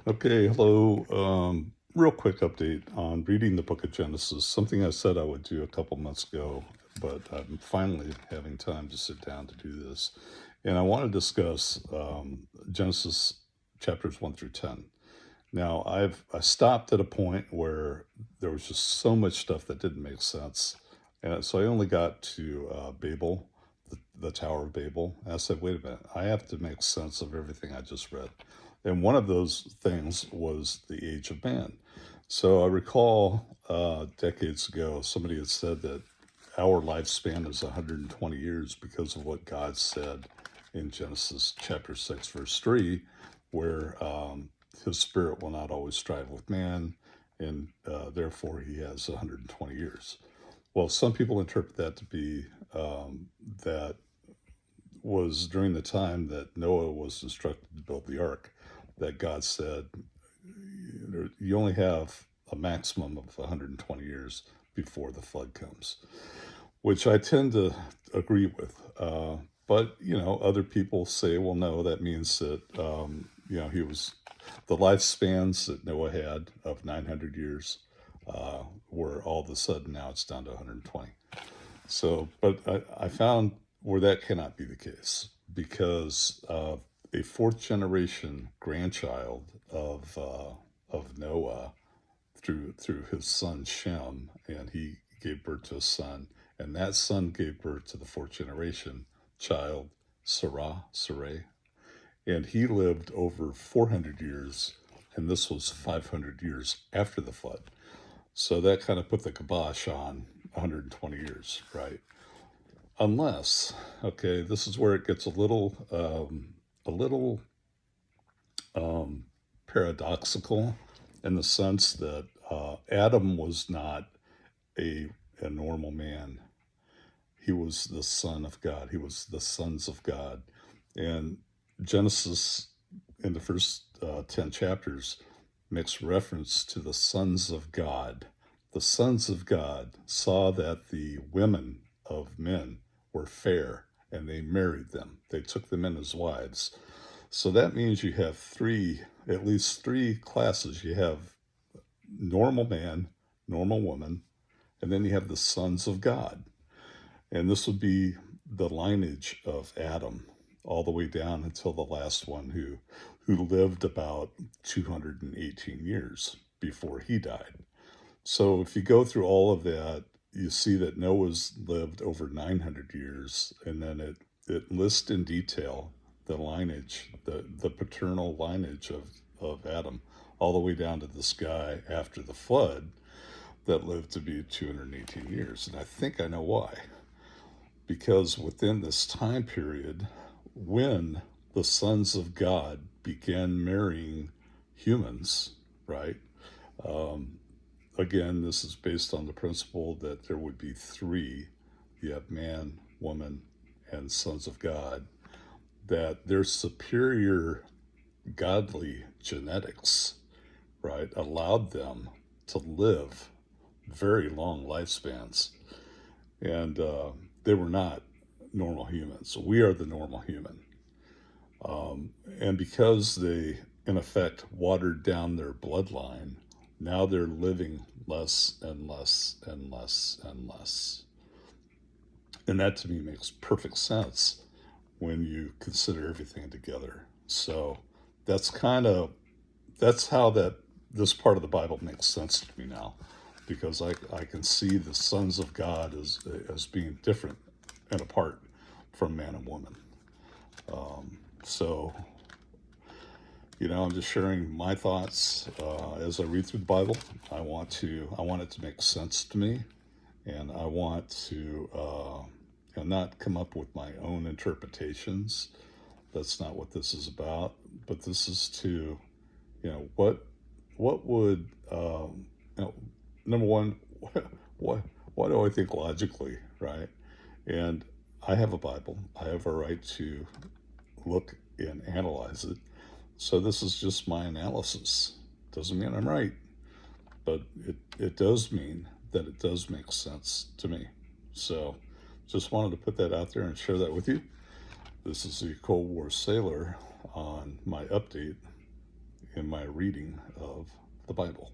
Okay, hello. Real quick update on reading the book of Genesis, something I said I would do a couple months ago, but I'm finally having time to sit down to do this. And I want to discuss Genesis chapters 1 through 10. Now, I stopped at a point where there was just so much stuff that didn't make sense. And so I only got to Babel, the Tower of Babel. And I said, wait a minute, I have to make sense of everything I just read. And one of those things was the age of man. So I recall decades ago, somebody had said that our lifespan is 120 years because of what God said in Genesis chapter 6, verse 3, where his spirit will not always strive with man, and therefore he has 120 years. Well, some people interpret that to be that was during the time that Noah was instructed to build the ark, that God said, you only have a maximum of 120 years before the flood comes, which I tend to agree with. But, other people say, well, no, that means that, he was, the lifespans that Noah had of 900 years were all of a sudden now it's down to 120. So, but I found where that cannot be the case because a fourth generation grandchild of Noah through his son Shem, and he gave birth to a son, and that son gave birth to the fourth generation child Sarai, and he lived over 400 years, and this was 500 years after the flood. So that kind of put the kibosh on 120 years, right? Unless, okay, this is where it gets a little paradoxical in the sense that Adam was not a a normal man. He was the son of God. He was the sons of God, and Genesis in the first 10 chapters makes reference to the sons of God. The sons of God saw that the women of men were fair and they married them. They took them in as wives. So that means you have at least three classes. You have normal man, normal woman, and then you have the sons of God. And this would be the lineage of Adam all the way down until the last one who lived about 218 years before he died. So if you go through all of that, you see that Noah's lived over 900 years, and then it lists in detail the lineage, the paternal lineage of Adam, all the way down to this guy after the flood that lived to be 218 years. And I think I know why. Because within this time period, when the sons of God began marrying humans, right? Um, Again, this is based on the principle that there would be three. You have man, woman, and sons of God, that their superior godly genetics, right, allowed them to live very long lifespans. And they were not normal humans. We are the normal human. And because they, in effect, watered down their bloodline, now they're living less and less and less and less. And that to me makes perfect sense when you consider everything together. So that's kind of that's how that this part of the Bible makes sense to me now, because I can see the sons of God as being different and apart from man and woman. So I'm just sharing my thoughts as I read through the Bible. I want it to make sense to me, and I want to not come up with my own interpretations. That's not what this is about. But this is to, what would number one, what what do I think logically, right? And I have a Bible. I have a right to look and analyze it. So this is just my analysis. Doesn't mean I'm right, but it does mean that it does make sense to me. So just wanted to put that out there and share that with you. This is the Cold War Sailor on my update, in my reading of the Bible.